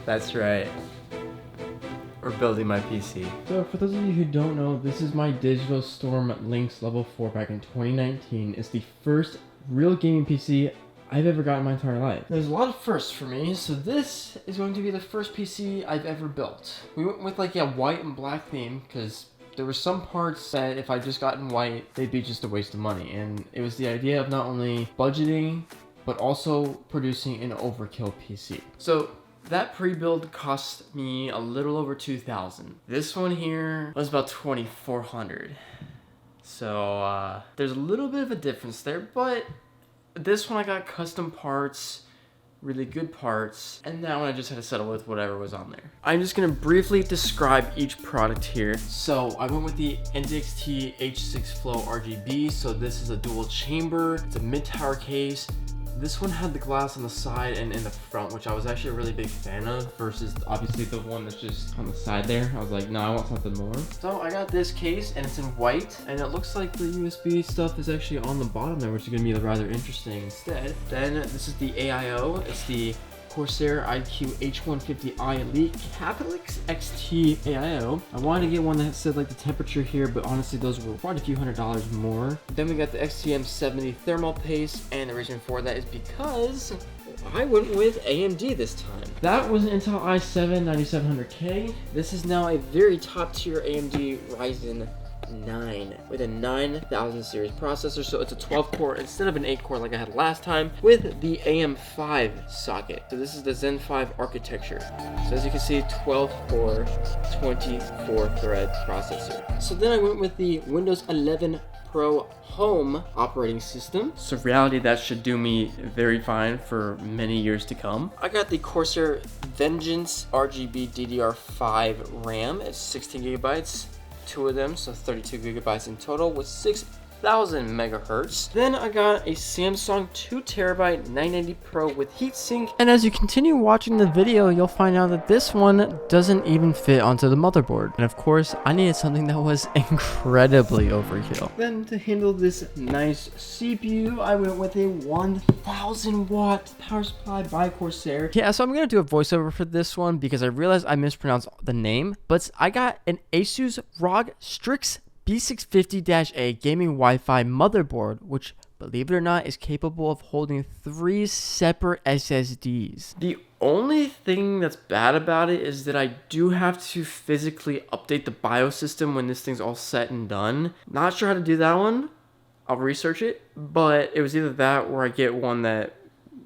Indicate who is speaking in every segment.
Speaker 1: That's right. We're building my PC.
Speaker 2: So for those of you who don't know, this is my Digital Storm Lynx Level 4 back in 2019. It's the first real gaming PC I've ever gotten in my entire life. There's a lot of firsts for me, so this is going to be the first PC I've ever built. We went with like a white and black theme because there were some parts that if I just got in white, they'd be just a waste of money. And it was the idea of not only budgeting, but also producing an overkill PC. So that pre-build cost me a little over $2,000. This one here was about $2,400. So there's a little bit of a difference there, but this one I got custom parts, really good parts, and that one I just had to settle with whatever was on there. I'm just gonna briefly describe each product here. So I went with the NZXT H6 Flow RGB. So this is a dual chamber, it's a mid-tower case. This one had the glass on the side and in the front, which I was actually a really big fan of, versus obviously the one that's just on the side there. I was like, no, I want something more. So I got this case and it's in white, and it looks like the USB stuff is actually on the bottom there, which is gonna be rather interesting instead. Then this is the AIO. It's the Corsair iCUE H150i Elite Capital XT AIO. I wanted to get one that said like the temperature here, but honestly those were quite a few $100s more. Then we got the XTM70 thermal paste, and the reason for that is because I went with AMD this time. That was an Intel i7 9700K. This is now a very top tier AMD Ryzen 9 with a 9000 series processor, so it's a 12 core instead of an 8 core like I had last time, with the AM5 socket. So this is the Zen 5 architecture. So as you can see, 12 core 24 thread processor. So then I went with the Windows 11 Pro Home operating system. So reality, that should do me very fine for many years to come. I got the Corsair Vengeance RGB DDR5 RAM at 16 gigabytes. Two of them, so 32 gigabytes in total with 6,000 megahertz. Then I got a Samsung 2TB 990 Pro with heatsink. And as you continue watching the video, you'll find out that this one doesn't even fit onto the motherboard. And of course, I needed something that was incredibly overkill. Then to handle this nice CPU, I went with a 1000 watt power supply by Corsair. Yeah, so I'm gonna do a voiceover for this one because I realized I mispronounced the name, but I got an Asus ROG Strix B650-A gaming Wi-Fi motherboard, which, believe it or not, is capable of holding 3 separate SSDs. The only thing that's bad about it is that I do have to physically update the BIOS system when this thing's all set and done. Not sure how to do that one. I'll research it, but it was either that or I get one that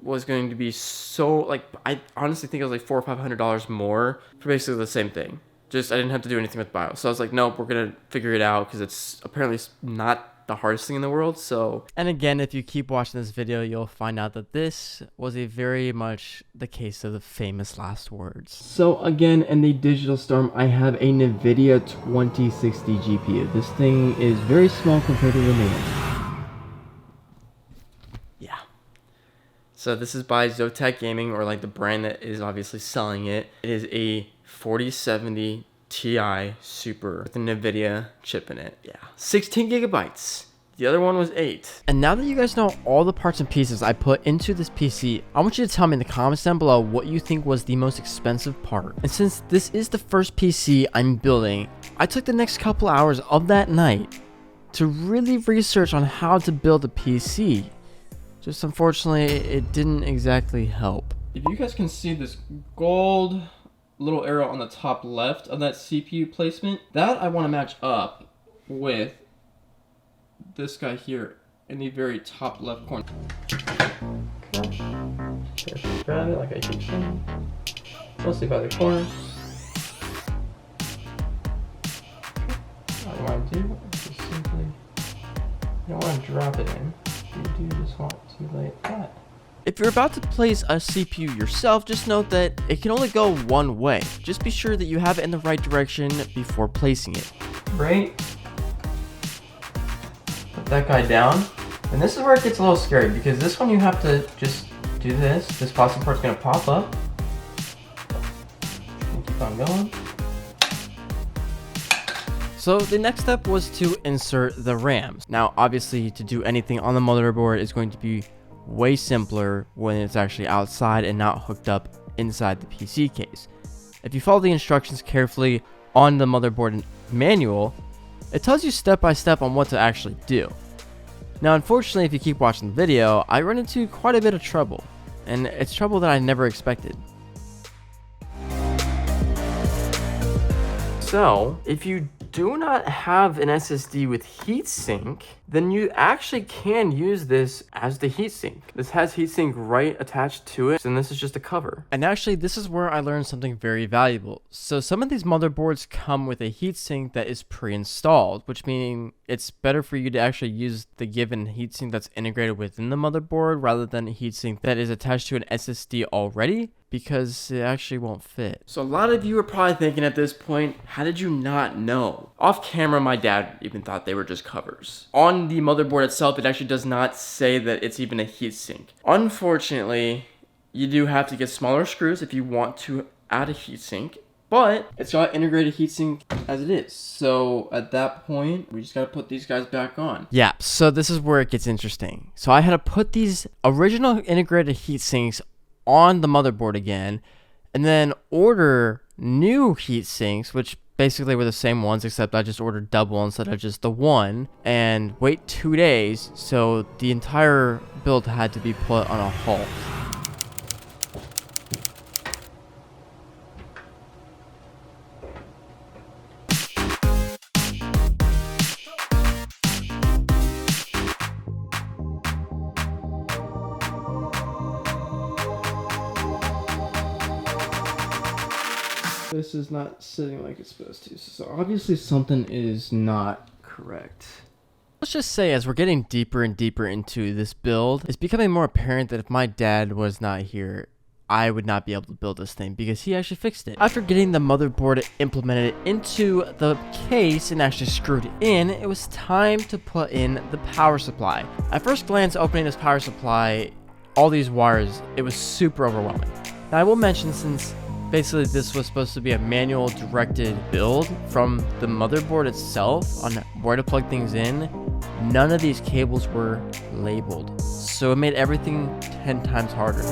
Speaker 2: was going to be so, like, I honestly think it was like $400 or $500 more for basically the same thing. Just, I didn't have to do anything with BIOS. So I was like, nope, we're going to figure it out because it's apparently not the hardest thing in the world. So, and again, if you keep watching this video, you'll find out that this was a very much the case of the famous last words. So again, in the Digital Storm, I have a NVIDIA 2060 GPU. This thing is very small compared to the new one. Yeah. So this is by Zotac Gaming, or like the brand that is obviously selling it. It is a 4070 Ti Super with a NVIDIA chip in it. Yeah, 16 gigabytes. The other one was 8. And now that you guys know all the parts and pieces I put into this PC, I want you to tell me in the comments down below what you think was the most expensive part. And since this is the first PC I'm building, I took the next couple hours of that night to really research on how to build a PC. Just unfortunately, it didn't exactly help. If you guys can see this gold little arrow on the top left of that CPU placement, that I want to match up with this guy here in the very top left corner. Just grab it like I did, mostly by the corners. What you want to do is just simply, you don't want to drop it in, you do just want to lay it flat. If you're about to place a CPU yourself, just note that it can only go one way. Just be sure that you have it in the right direction before placing it. Right. Put that guy down. And this is where it gets a little scary, because this one you have to just do this. This plastic part's gonna pop up. Keep on going. So the next step was to insert the RAMs. Now, obviously, to do anything on the motherboard is going to be way simpler when it's actually outside and not hooked up inside the PC case. If you follow the instructions carefully on the motherboard manual, it tells you step by step on what to actually do. Now, unfortunately, if you keep watching the video, I run into quite a bit of trouble, and it's trouble that I never expected. So, if you do not have an SSD with heatsink, then you actually can use this as the heatsink. This has heatsink right attached to it, and this is just a cover. And actually, this is where I learned something very valuable. So some of these motherboards come with a heatsink that is pre-installed, which means it's better for you to actually use the given heatsink that's integrated within the motherboard rather than a heatsink that is attached to an SSD already, because it actually won't fit. So a lot of you are probably thinking at this point, how did you not know? Off camera, my dad even thought they were just covers. On the motherboard itself, it actually does not say that it's even a heatsink. Unfortunately, you do have to get smaller screws if you want to add a heatsink, but it's got integrated heatsink as it is. So at that point, we just gotta put these guys back on. Yeah, so this is where it gets interesting. So I had to put these original integrated heatsinks on the motherboard again, and then order new heat sinks, which basically were the same ones, except I just ordered double instead of just the one, and wait 2 days, so the entire build had to be put on a halt. This is not sitting like it's supposed to, so obviously something is not correct. Let's just say as we're getting deeper and deeper into this build, it's becoming more apparent that if my dad was not here, I would not be able to build this thing because he actually fixed it. After getting the motherboard implemented into the case and actually screwed in, it was time to put in the power supply. At first glance, opening this power supply, all these wires, it was super overwhelming. Now I will mention, since basically this was supposed to be a manual directed build from the motherboard itself on where to plug things in, none of these cables were labeled. So it made everything 10 times harder.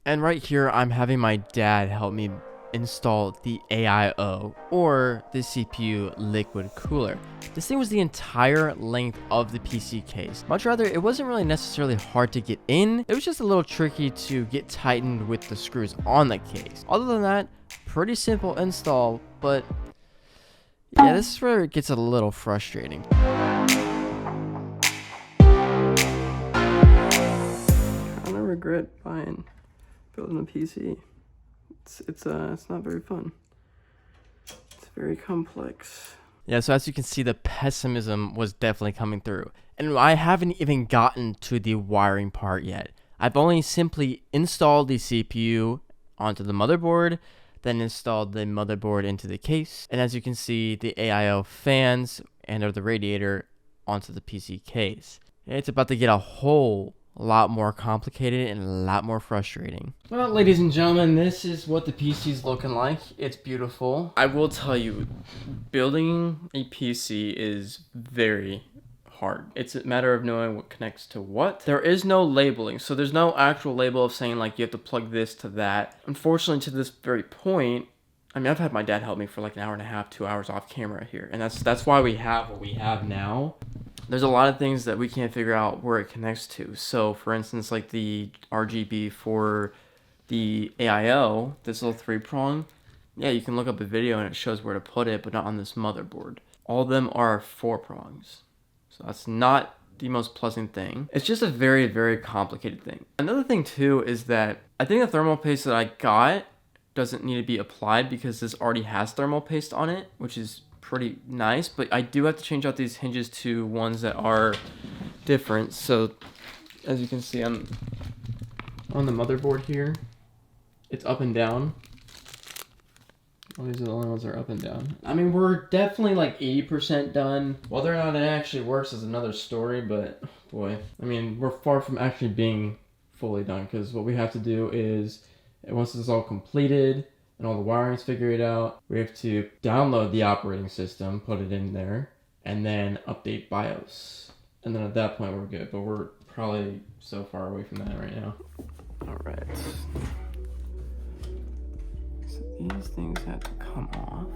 Speaker 2: And right here, I'm having my dad help me install the AIO, or the CPU liquid cooler. This thing was the entire length of the PC case. Much rather, it wasn't really necessarily hard to get in. It was just a little tricky to get tightened with the screws on the case. Other than that, pretty simple install, but yeah, this is where it gets a little frustrating. Kinda regret building a PC. It's not very fun. It's very complex. Yeah, so as you can see, the pessimism was definitely coming through. And I haven't even gotten to the wiring part yet. I've only simply installed the CPU onto the motherboard, then installed the motherboard into the case. And as you can see, the AIO fans and or the radiator onto the PC case. It's about to get a whole lot more complicated and a lot more frustrating. Well, ladies and gentlemen, this is what the PC is looking like. It's beautiful. I will tell you, building a PC is very hard. It's a matter of knowing what connects to what. There is no labeling, so there's no actual label of saying like you have to plug this to that. Unfortunately, to this very point, I mean, I've had my dad help me for like an hour and a half, 2 hours off camera here, and that's why we have what we have now. There's a lot of things that we can't figure out where it connects to. So for instance, like the RGB for the AIO, this little 3-prong, yeah, you can look up a video and it shows where to put it, but not on this motherboard. All of them are 4 prongs. So that's not the most pleasant thing. It's just a very, very complicated thing. Another thing too is that I think the thermal paste that I got doesn't need to be applied because this already has thermal paste on it, which is pretty nice, but I do have to change out these hinges to ones that are different. So as you can see, I'm on the motherboard here, it's up and down. All these are the only ones that are up and down. I mean, we're definitely like 80% done. Whether or not it actually works is another story, but boy, I mean, we're far from actually being fully done, because what we have to do is, once this is all completed and all the wiring's figured out, we have to download the operating system, put it in there, and then update BIOS. And then at that point we're good, but we're probably so far away from that right now. All right. So these things have to come off.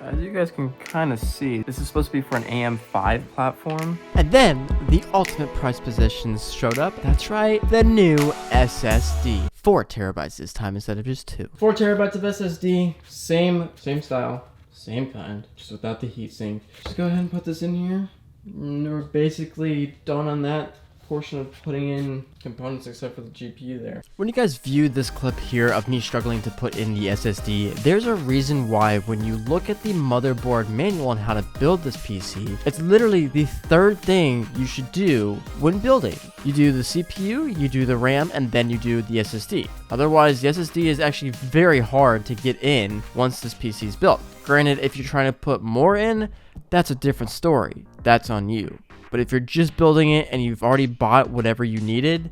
Speaker 2: As you guys can kind of see, this is supposed to be for an AM5 platform. And then the ultimate price positions showed up. That's right, the new SSD. 4 terabytes this time instead of just 2. 4 terabytes of SSD, same style, same kind, just without the heatsink. Just go ahead and put this in here. And we're basically done on that portion of putting in components except for the GPU there. When you guys viewed this clip here of me struggling to put in the SSD, there's a reason why when you look at the motherboard manual on how to build this PC, it's literally the third thing you should do when building. You do the CPU, you do the RAM, and then you do the SSD. Otherwise, the SSD is actually very hard to get in once this PC is built. Granted, if you're trying to put more in, that's a different story. That's on you. But if you're just building it and you've already bought whatever you needed,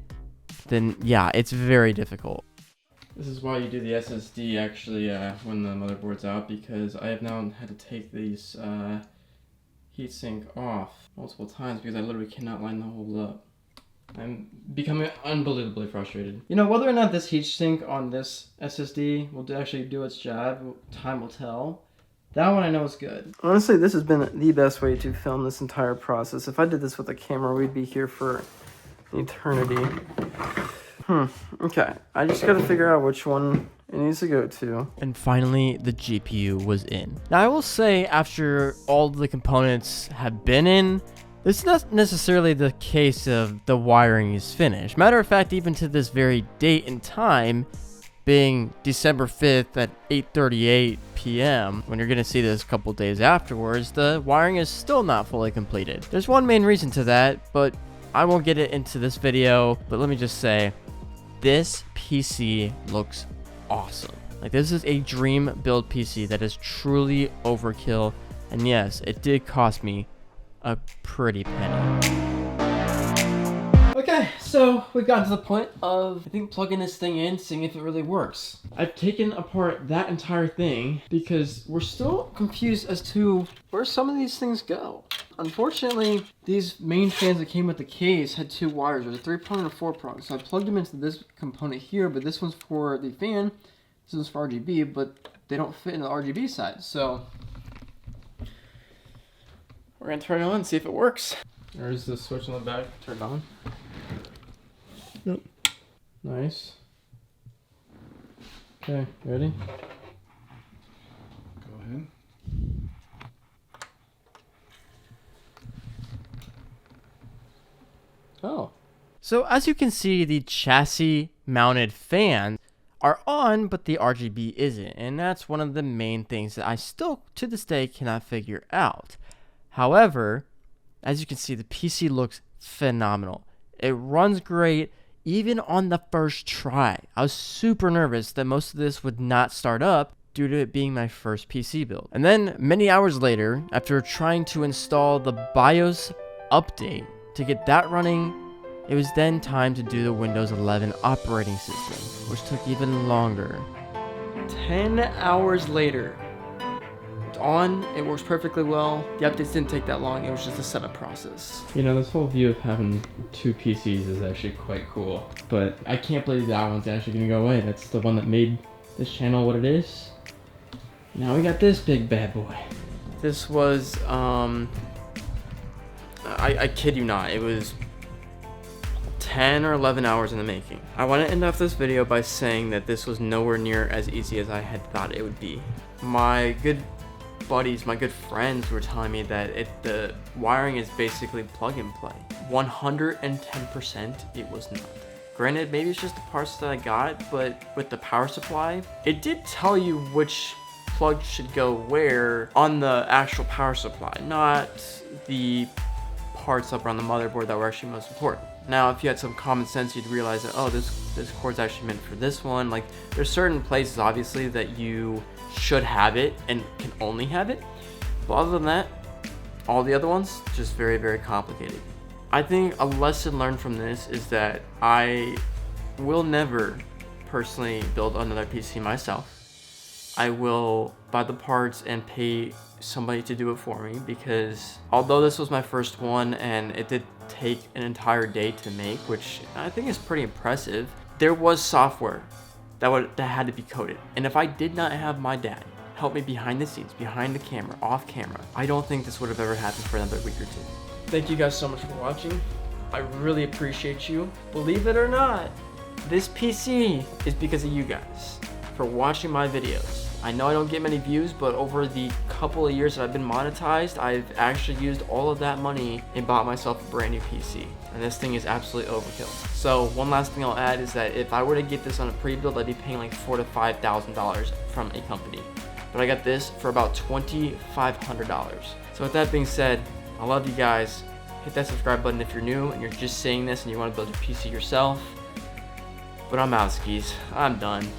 Speaker 2: then yeah, it's very difficult. This is why you do the SSD actually when the motherboard's out, because I have now had to take these heatsink off multiple times because I literally cannot line the hole up. I'm becoming unbelievably frustrated. You know, whether or not this heatsink on this SSD will actually do its job, time will tell. That one I know is good. Honestly, this has been the best way to film this entire process. If I did this with a camera, we'd be here for eternity. Okay, I just gotta figure out which one it needs to go to. And finally, the GPU was in. Now, I will say, after all the components have been in, this is not necessarily the case of the wiring is finished. Matter of fact, even to this very date and time, being December 5th at 8:38 p.m. when you're going to see this a couple days afterwards, the wiring is still not fully completed. There's one main reason to that, but I won't get it into this video. But let me just say, this PC looks awesome. Like, this is a dream build PC that is truly overkill. And yes, it did cost me a pretty penny. Okay, so we've gotten to the point of, I think, plugging this thing in, seeing if it really works. I've taken apart that entire thing because we're still confused as to where some of these things go. Unfortunately, these main fans that came with the case had 2 wires. There's a 3-prong and a 4-prong. So I plugged them into this component here, but this one's for the fan, this one's for RGB, but they don't fit in the RGB side. So we're gonna turn it on and see if it works. There's the switch on the back, turned on. Yep. Nice. Okay, ready?
Speaker 3: Go ahead.
Speaker 2: Oh. So as you can see, the chassis mounted fans are on, but the RGB isn't. And that's one of the main things that I still, to this day, cannot figure out. However, as you can see, the PC looks phenomenal. It runs great, even on the first try. I was super nervous that most of this would not start up due to it being my first PC build. And then many hours later, after trying to install the BIOS update to get that running, it was then time to do the Windows 11 operating system, which took even longer. 10 hours later, it's on, it works perfectly well. The updates didn't take that long, it was just a setup process. You know, this whole view of having 2 PCs is actually quite cool, but I can't believe that one's actually gonna go away. That's the one that made this channel what it is. Now we got this big bad boy. This was, I kid you not, it was 10 or 11 hours in the making. I want to end off this video by saying that this was nowhere near as easy as I had thought it would be. My good buddies, my good friends were telling me that the wiring is basically plug and play. 110% it was not. Granted, maybe it's just the parts that I got, but with the power supply, it did tell you which plug should go where on the actual power supply, not the parts up around the motherboard that were actually most important. Now, if you had some common sense, you'd realize that, oh, this cord's actually meant for this one. Like, there's certain places, obviously, that you should have it and can only have it. But other than that,
Speaker 1: all the other ones, just very, very complicated. I think a lesson learned from this is that I will never personally build another PC myself. I will buy the parts and pay somebody to do it for me, because although this was my first one and it did take an entire day to make, which I think is pretty impressive, there was software that had to be coded. And if I did not have my dad help me behind the scenes, behind the camera, off camera, I don't think this would have ever happened for another week or two. Thank you guys so much for watching. I really appreciate you. Believe it or not, this PC is because of you guys for watching my videos. I know I don't get many views, but over the couple of years that I've been monetized, I've actually used all of that money and bought myself a brand new PC. And this thing is absolutely overkill. So one last thing I'll add is that if I were to get this on a pre-build, I'd be paying like $4,000 to $5,000 from a company. But I got this for about $2,500. So with that being said, I love you guys. Hit that subscribe button if you're new and you're just seeing this and you want to build your PC yourself. But I'm out, skis. I'm done.